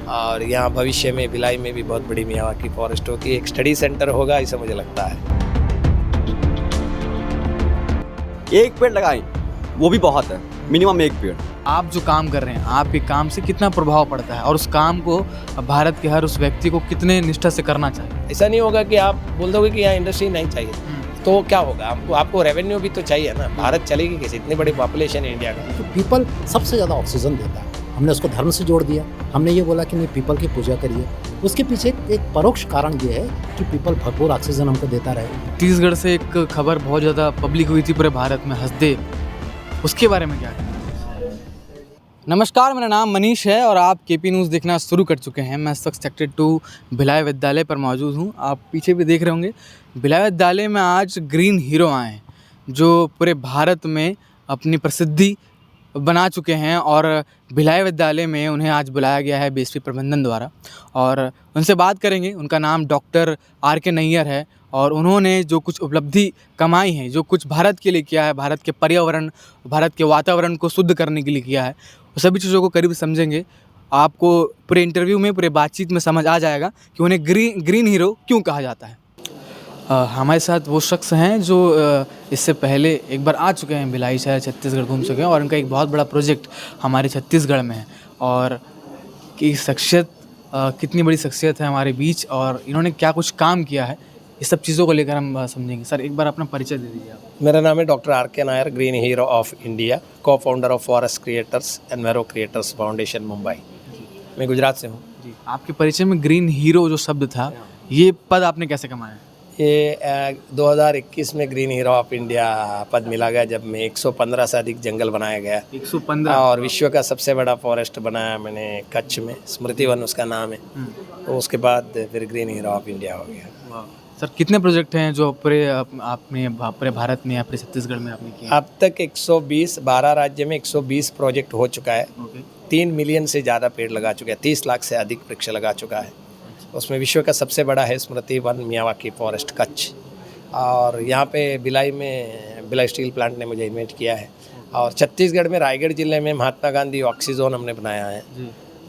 और यहाँ भविष्य में भिलाई में भी बहुत बड़ी मियावाकी फॉरेस्ट होगी, एक स्टडी सेंटर होगा, ऐसा मुझे लगता है। एक पेड़ लगाएं, वो भी बहुत है, मिनिमम एक पेड़। आप जो काम कर रहे हैं, आपके काम से कितना प्रभाव पड़ता है और उस काम को भारत के हर उस व्यक्ति को कितने निष्ठा से करना चाहिए? ऐसा नहीं होगा कि आप बोल दोगे कि यहाँ इंडस्ट्री नहीं चाहिए, तो क्या होगा? आपको रेवेन्यू भी तो चाहिए ना। भारत चलेगी कैसे? इतनी बड़ी पॉपुलेशन है इंडिया का। तो पीपल सबसे ज़्यादा ऑक्सीजन देता है। हमने उसको धर्म से जोड़ दिया। हमने ये बोला कि नहीं, पीपल की पूजा करिए। उसके पीछे एक परोक्ष कारण ये है कि पीपल भरपूर ऑक्सीजन हमको देता रहे। छत्तीसगढ़ से एक खबर बहुत ज़्यादा पब्लिक हुई थी पूरे भारत में, हसदेव, उसके बारे में क्या कहना है? नमस्कार, मेरा नाम मनीष है और आप केपी न्यूज़ देखना शुरू कर चुके हैं। मैं इस वक्त सेक्टर 2 भिलाई विद्यालय पर मौजूद हूँ। आप पीछे भी देख रहे होंगे, भिलाई विद्यालय में आज ग्रीन हीरो आए हैं जो पूरे भारत में अपनी प्रसिद्धि बना चुके हैं और भिलाई विद्यालय में उन्हें आज बुलाया गया है बीएसपी प्रबंधन द्वारा और उनसे बात करेंगे। उनका नाम डॉक्टर आर.के. नैयर है और उन्होंने जो कुछ उपलब्धि कमाई है, जो कुछ भारत के लिए किया है, भारत के पर्यावरण, भारत के वातावरण को शुद्ध करने के लिए किया है, वो सभी चीज़ों को करीब समझेंगे। आपको पूरे इंटरव्यू में, पूरे बातचीत में समझ आ जाएगा कि उन्हें ग्रीन हीरो क्यों कहा जाता है। हमारे साथ वो शख्स हैं जो इससे पहले एक बार आ चुके हैं, भिलाई शहर छत्तीसगढ़ घूम चुके हैं और उनका एक बहुत बड़ा प्रोजेक्ट हमारे छत्तीसगढ़ में है और कि शख्सियत कितनी बड़ी शख्सियत है हमारे बीच और इन्होंने क्या कुछ काम किया है, इस सब चीज़ों को लेकर हम समझेंगे। सर, एक बार अपना परिचय दे दीजिए आप। मेरा नाम है doctor R K. Nair, green hero of India, co founder of forest creators enviro creators foundation, Mumbai. मैं गुजरात से हूँ जी। आपके परिचय में ग्रीन हीरो जो शब्द था, ये पद आपने कैसे कमाया? ये 2021 में ग्रीन हीरो ऑफ इंडिया पद मिला गया जब मैं 115 से अधिक जंगल बनाया गया। 115 और विश्व का सबसे बड़ा फॉरेस्ट बनाया मैंने कच्छ में, स्मृति वन उसका नाम है। तो उसके बाद फिर ग्रीन हीरो ऑफ इंडिया हो गया। सर, कितने प्रोजेक्ट हैं जो पूरे आपने पूरे भारत में या पूरे छत्तीसगढ़ में आपने किए? अब तक 120, 12 राज्य में 120 प्रोजेक्ट हो चुका है। 3 मिलियन से ज़्यादा पेड़ लगा चुके हैं, 30 लाख से अधिक वृक्ष लगा चुका है। उसमें विश्व का सबसे बड़ा है स्मृति वन मियावाकी फॉरेस्ट कच्छ। और यहाँ पे भिलाई में भिलाई स्टील प्लांट ने मुझे इन्वाइट किया है। और छत्तीसगढ़ में रायगढ़ जिले में महात्मा गांधी ऑक्सीजोन हमने बनाया है।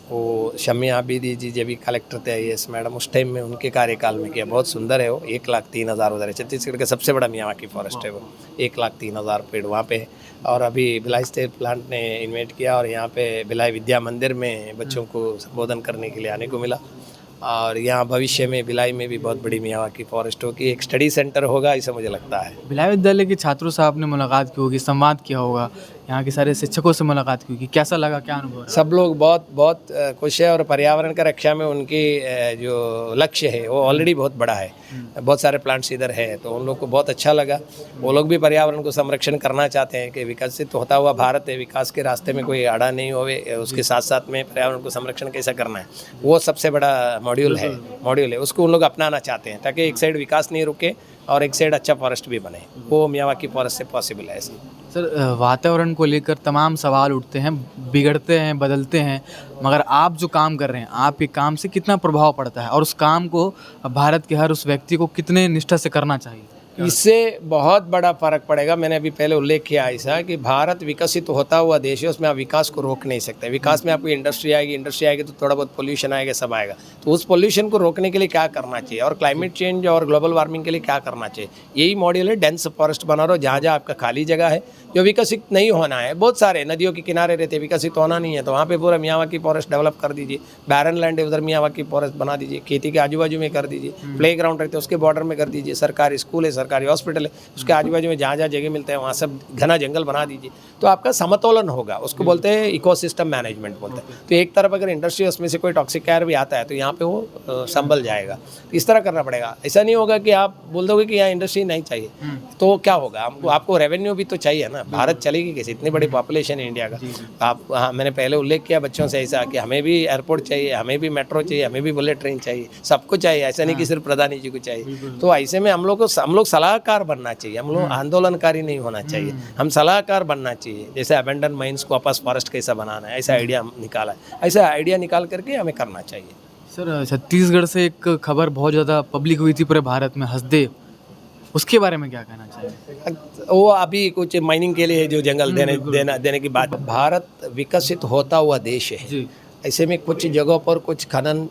वो शम्मी आबिदी जी जब भी कलेक्टर थे IAS मैडम, उस टाइम में उनके कार्यकाल में किया। बहुत सुंदर है वो, 1,03,000 उधर है। छत्तीसगढ़ का सबसे बड़ा मियावाकी फॉरेस्ट है वो, 1,03,000 पेड़ वहाँ पे है। और अभी भिलाई स्टील प्लांट ने इन्वाइट किया और यहाँ पे भिलाई विद्या मंदिर में बच्चों को संबोधन करने के लिए आने को मिला। और यहाँ भविष्य में भिलाई में भी बहुत बड़ी मियावाकी फॉरेस्ट होगी, एक स्टडी सेंटर होगा, ऐसा मुझे लगता है। भिलाई विद्यालय के छात्रों से आपने मुलाकात की होगी, संवाद किया होगा, यहाँ के सारे शिक्षकों से मुलाकात की होगी, कैसा लगा, क्या अनुभव रहा? सब लोग बहुत बहुत खुश है और पर्यावरण का रक्षा में उनकी जो लक्ष्य है वो ऑलरेडी बहुत बड़ा है। बहुत सारे प्लांट्स इधर है तो उन लोग को बहुत अच्छा लगा। वो लोग भी पर्यावरण को संरक्षण करना चाहते हैं कि विकसित होता हुआ भारत है, विकास के रास्ते में कोई आड़ा नहीं होवे, उसके साथ साथ में पर्यावरण को संरक्षण कैसा करना है, वो सबसे बड़ा मॉड्यूल है। उसको उन लोग अपनाना चाहते हैं ताकि एक साइड विकास नहीं रुके और एक साइड अच्छा फॉरेस्ट भी बने। वो मियावाकी फॉरेस्ट से पॉसिबल है। ऐसा सर, वातावरण को लेकर तमाम सवाल उठते हैं, बिगड़ते हैं, बदलते हैं, मगर आप जो काम कर रहे हैं, आपके काम से कितना प्रभाव पड़ता है और उस काम को भारत के हर उस व्यक्ति को कितने निष्ठा से करना चाहिए? इससे बहुत बड़ा फर्क पड़ेगा। मैंने अभी पहले उल्लेख किया ऐसा कि भारत विकसित होता हुआ देश है, उसमें आप विकास को रोक नहीं सकते। विकास में आपको इंडस्ट्री आएगी तो थोड़ा बहुत पोल्यूशन आएगा, सब आएगा। तो उस पोल्यूशन को रोकने के लिए क्या करना चाहिए और क्लाइमेट चेंज और ग्लोबल वार्मिंग के लिए क्या करना चाहिए, यही मॉड्यूल है। डेंस फॉरेस्ट बना रहो, जहाँ जहाँ आपका खाली जगह है जो विकसित नहीं होना है। बहुत सारे नदियों के किनारे रहते, विकसित होना नहीं है, तो वहाँ पे पूरा मियावाकी फॉरेस्ट डेवलप कर दीजिए। बैरन लैंड है, उधर मियावाकी फॉरेस्ट बना दीजिए। खेती के आजू बाजू में कर दीजिए। प्ले ग्राउंड रहते हैं उसके बॉर्डर में कर दीजिए। सरकारी स्कूल है, सरकारी हॉस्पिटल है, उसके आजू बाजू में जहाँ जहाँ जगह मिलते हैं वहाँ सब घना जंगल बना दीजिए। तो आपका समतोलन होगा, उसको बोलते हैं इकोसिस्टम मैनेजमेंट बोलते हैं। तो एक तरफ अगर इंडस्ट्री उसमें से कोई टॉक्सिक एयर भी आता है तो यहाँ पे वो संभल जाएगा। तो इस तरह करना पड़ेगा। ऐसा नहीं होगा कि आप बोल दोगे कि यहाँ इंडस्ट्री नहीं चाहिए, तो क्या होगा? आपको रेवेन्यू भी तो चाहिए ना। भारत चलेगी कैसे? इतनी बड़ी पॉपुलेशन है इंडिया का। आप मैंने पहले उल्लेख किया बच्चों से ऐसा कि हमें भी एयरपोर्ट चाहिए, हमें भी मेट्रो चाहिए, हमें भी बुलेट ट्रेन चाहिए, सबको चाहिए। ऐसा नहीं कि सिर्फ प्रधानी जी को चाहिए। तो ऐसे में हम लोग सलाहकार बनना चाहिए। हम लोग आंदोलनकारी नहीं होना चाहिए, हम सलाहकार बनना चाहिए। जैसे अबेंडन माइंस को वापस फॉरेस्ट कैसा बनाना है, ऐसा आइडिया निकाला है। ऐसा आइडिया निकाल करके हमें करना चाहिए। सर, छत्तीसगढ़ से एक खबर बहुत ज़्यादा पब्लिक हुई थी पूरे भारत में, हसदेव, उसके बारे में क्या कहना चाहिए? वो अभी कुछ माइनिंग के लिए जो जंगल देने की बात। भारत विकसित होता हुआ देश है, ऐसे में कुछ जगहों पर कुछ खनन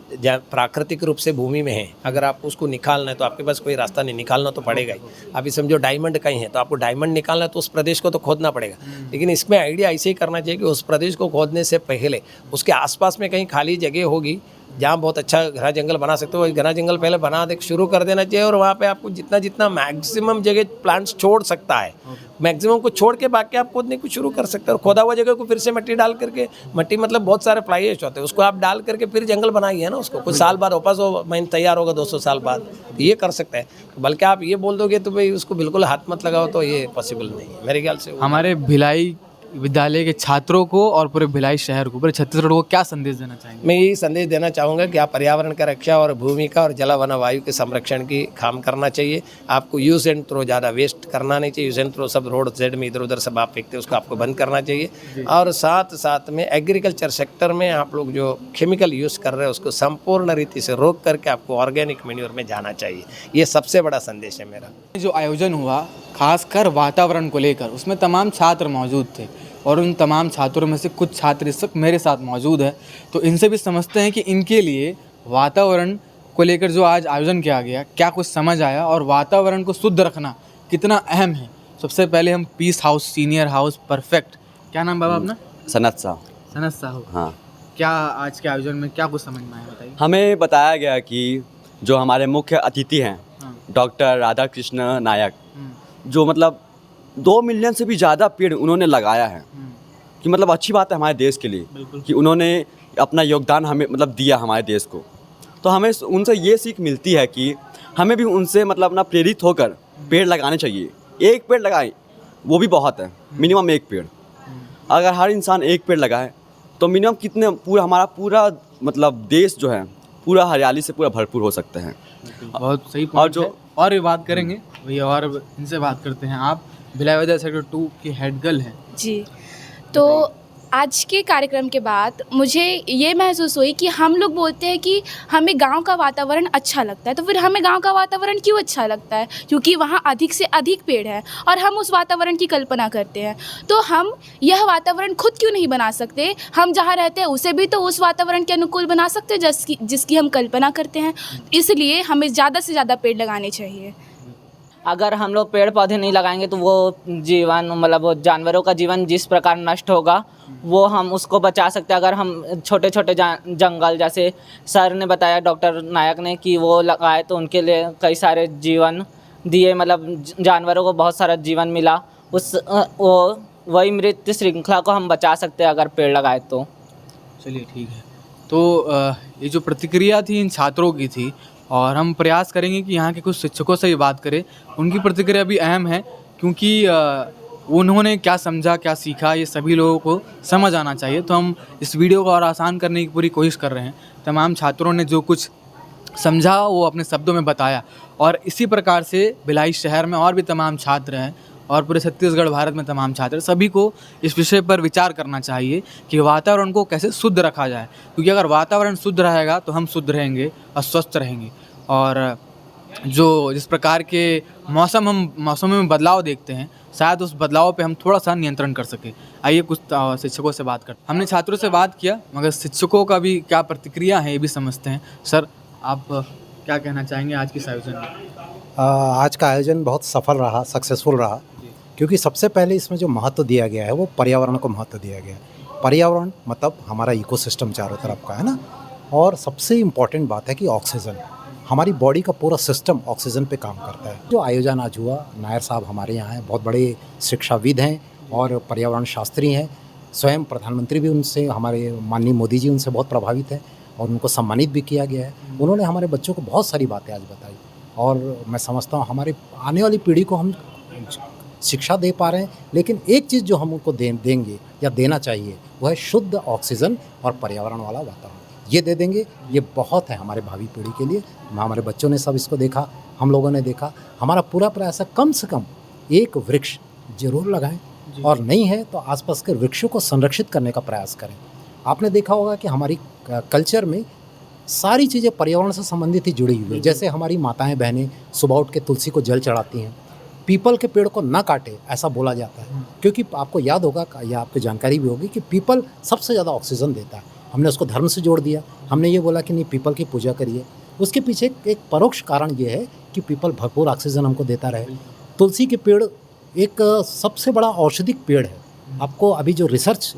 प्राकृतिक रूप से भूमि में है, अगर आप उसको निकालना है तो आपके पास कोई रास्ता नहीं, निकालना तो पड़ेगा ही। अभी समझो डायमंड कहीं है तो आपको डायमंड निकालना है तो उस प्रदेश को तो खोदना पड़ेगा, लेकिन इसमें आइडिया ऐसे ही करना चाहिए कि उस प्रदेश को खोदने से पहले उसके आसपास में कहीं खाली जगह होगी जहाँ बहुत अच्छा घना जंगल बना सकते हो, वही घना जंगल पहले बना दे शुरू कर देना चाहिए। और वहाँ पे आपको जितना जितना मैक्सिमम जगह प्लांट्स छोड़ सकता है, मैक्सिमम को छोड़ के बाकी आप खोदने को शुरू कर सकते हो। और खोदा हुआ जगह को फिर से मिट्टी डाल करके, मट्टी मतलब बहुत सारे फ्लाई एश होते हैं, उसको आप डाल करके फिर जंगल बनाइए ना, उसको कुछ साल बाद वापस वो महीन तैयार होगा 200 साल बाद, ये कर सकते हैं। बल्कि आप ये बोल दोगे तो भाई उसको बिल्कुल हाथ मत लगाओ, तो ये पॉसिबल नहीं है मेरे ख्याल से। हमारे भिलाई विद्यालय के छात्रों को और पूरे भिलाई शहर को, पूरे छत्तीसगढ़ को क्या संदेश देना चाहेंगे? मैं यही संदेश देना चाहूँगा कि आप पर्यावरण का रक्षा और भूमि का और जल वन वायु के संरक्षण की काम करना चाहिए। आपको यूज एंड थ्रो ज़्यादा वेस्ट करना नहीं चाहिए, यूज एंड थ्रो सब रोड साइड में इधर उधर सब आप फेंकते हैं, उसको आपको बंद करना चाहिए। और साथ साथ में एग्रीकल्चर सेक्टर में आप लोग जो केमिकल यूज़ कर रहे हैं उसको संपूर्ण रीति से रोक करके आपको ऑर्गेनिक मैन्योर में जाना चाहिए। ये सबसे बड़ा संदेश है मेरा। जो आयोजन हुआ खासकर वातावरण को लेकर, उसमें तमाम छात्र मौजूद थे और उन तमाम छात्रों में से कुछ छात्र इस वक्त मेरे साथ मौजूद है, तो इनसे भी समझते हैं कि इनके लिए वातावरण को लेकर जो आज आयोजन किया गया क्या कुछ समझ आया और वातावरण को शुद्ध रखना कितना अहम है। सबसे पहले हम peace house senior house perfect, क्या नाम बाबा अपना? सनत साहब। सनत साहब, हाँ, क्या आज के आयोजन में क्या कुछ समझ में आया बताइए। हमें बताया गया कि जो हमारे मुख्य अतिथि हैं डॉक्टर राधा कृष्ण नायक, जो मतलब 2 मिलियन से भी ज़्यादा पेड़ उन्होंने लगाया है, कि मतलब अच्छी बात है हमारे देश के लिए कि उन्होंने अपना योगदान हमें मतलब दिया हमारे देश को। तो हमें उनसे ये सीख मिलती है कि हमें भी उनसे मतलब अपना प्रेरित होकर पेड़ लगाने चाहिए। एक पेड़ लगाएं वो भी बहुत है, मिनिमम 1 पेड़। अगर हर इंसान 1 पेड़ लगाए तो मिनिमम कितने पूरा हमारा पूरा मतलब देश जो है पूरा हरियाली से पूरा भरपूर हो सकते हैं। बहुत सही पॉइंट है, और भी बात करेंगे भैया, और इनसे बात करते हैं। आप भिलाई विद्यालय सेक्टर 2 की हेड गर्ल हैं जी। तो आज के कार्यक्रम के बाद मुझे ये महसूस हुई कि हम लोग बोलते हैं कि हमें गांव का वातावरण अच्छा लगता है, तो फिर हमें गांव का वातावरण क्यों अच्छा लगता है? क्योंकि वहाँ अधिक से अधिक पेड़ हैं और हम उस वातावरण की कल्पना करते हैं। तो हम यह वातावरण खुद क्यों नहीं बना सकते? हम जहाँ रहते हैं उसे भी तो उस वातावरण के अनुकूल बना सकते हैं जिसकी हम कल्पना करते हैं। इसलिए हमें ज़्यादा से ज़्यादा पेड़ लगाने चाहिए। अगर हम लोग पेड़ पौधे नहीं लगाएंगे तो वो जीवन मतलब वो जानवरों का जीवन जिस प्रकार नष्ट होगा वो हम उसको बचा सकते हैं। अगर हम छोटे छोटे जंगल, जैसे सर ने बताया डॉक्टर नायक ने कि वो लगाए तो उनके लिए कई सारे जीवन दिए, मतलब जानवरों को बहुत सारा जीवन मिला। वही मृत्यु श्रृंखला को हम बचा सकते हैं अगर पेड़ लगाए तो। चलिए ठीक है। तो ये जो प्रतिक्रिया थी इन छात्रों की थी, और हम प्रयास करेंगे कि यहाँ के कुछ शिक्षकों से ही बात करें। उनकी प्रतिक्रिया भी अहम है क्योंकि उन्होंने क्या समझा क्या सीखा ये सभी लोगों को समझ आना चाहिए। तो हम इस वीडियो को और आसान करने की पूरी कोशिश कर रहे हैं। तमाम छात्रों ने जो कुछ समझा वो अपने शब्दों में बताया, और इसी प्रकार से भिलाई शहर में और भी तमाम छात्र हैं और पूरे छत्तीसगढ़ भारत में तमाम छात्र, सभी को इस विषय पर विचार करना चाहिए कि वातावरण को कैसे शुद्ध रखा जाए। क्योंकि अगर वातावरण शुद्ध रहेगा तो हम शुद्ध रहेंगे और स्वस्थ रहेंगे। और जो जिस प्रकार के मौसम में बदलाव देखते हैं, शायद उस बदलाव पे हम थोड़ा सा नियंत्रण कर सकें। आइए कुछ शिक्षकों से बात करते हैं। हमने छात्रों से बात किया, मगर शिक्षकों का भी क्या प्रतिक्रिया है ये भी समझते हैं। सर, आप क्या कहना चाहेंगे आज के इस आयोजन में? आज का आयोजन बहुत सफल रहा, सक्सेसफुल रहा, क्योंकि सबसे पहले इसमें जो महत्व दिया गया है वो पर्यावरण को महत्व दिया गया है। पर्यावरण मतलब हमारा इकोसिस्टम चारों तरफ का है ना। और सबसे इम्पॉर्टेंट बात है कि ऑक्सीजन, हमारी बॉडी का पूरा सिस्टम ऑक्सीजन पे काम करता है। जो आयोजन आज हुआ, नायर साहब हमारे यहाँ हैं, बहुत बड़े शिक्षाविद हैं और पर्यावरण शास्त्री हैं। स्वयं प्रधानमंत्री भी उनसे, हमारे माननीय मोदी जी उनसे बहुत प्रभावित है और उनको सम्मानित भी किया गया है। उन्होंने हमारे बच्चों को बहुत सारी बातें आज बताई, और मैं समझता हूँ हमारे आने वाली पीढ़ी को हम शिक्षा दे पा रहे हैं। लेकिन एक चीज़ जो हम उनको देंगे या देना चाहिए वो है शुद्ध ऑक्सीजन और पर्यावरण वाला वातावरण। ये दे देंगे, ये बहुत है हमारे भावी पीढ़ी के लिए। हमारे बच्चों ने सब इसको देखा, हम लोगों ने देखा। हमारा पूरा प्रयास है कम से कम 1 वृक्ष जरूर लगाएं, और नहीं है तो आसपास के वृक्षों को संरक्षित करने का प्रयास करें। आपने देखा होगा कि हमारी कल्चर में सारी चीज़ें पर्यावरण से संबंधित ही जुड़ी हुई है। जैसे हमारी माताएं बहनें सुबह उठ के तुलसी को जल चढ़ाती हैं, पीपल के पेड़ को ना काटे ऐसा बोला जाता है, क्योंकि आपको याद होगा या आपको जानकारी भी होगी कि पीपल सबसे ज़्यादा ऑक्सीजन देता है। हमने उसको धर्म से जोड़ दिया। हमने ये बोला कि नहीं, पीपल की पूजा करिए। उसके पीछे एक परोक्ष कारण ये है कि पीपल भरपूर ऑक्सीजन हमको देता रहे। तुलसी के पेड़ एक सबसे बड़ा औषधिक पेड़ है। आपको अभी जो रिसर्च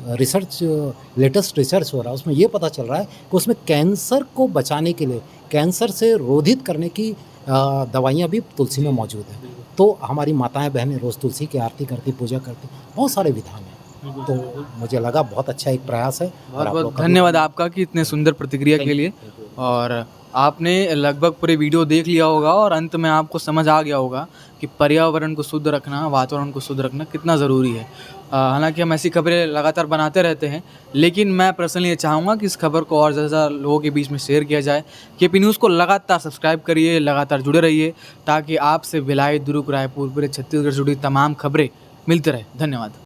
लेटेस्ट रिसर्च हो रहा है उसमें ये पता चल रहा है कि उसमें कैंसर को बचाने के लिए, कैंसर से रोधित करने की दवाइयाँ भी तुलसी में मौजूद हैं। तो हमारी माताएं बहनें रोज़ तुलसी की आरती करती, पूजा करती, बहुत सारे विधान हैं। तो मुझे लगा बहुत अच्छा एक प्रयास है। बहुत बहुत धन्यवाद आपका कि इतने सुंदर प्रतिक्रिया के लिए। और आपने लगभग पूरे वीडियो देख लिया होगा और अंत में आपको समझ आ गया होगा कि पर्यावरण को शुद्ध रखना, वातावरण को शुद्ध रखना कितना ज़रूरी है। हालांकि हम ऐसी खबरें लगातार बनाते रहते हैं, लेकिन मैं पर्सनली ये चाहूँगा कि इस खबर को और ज़्यादा लोगों के बीच में शेयर किया जाए। केपी न्यूज़ को लगातार सब्सक्राइब करिए, लगातार जुड़े रहिए, ताकि आपसे भिलाई, दुर्ग, रायपुर, पूरे छत्तीसगढ़ से जुड़ी तमाम खबरें मिलती रहे। धन्यवाद।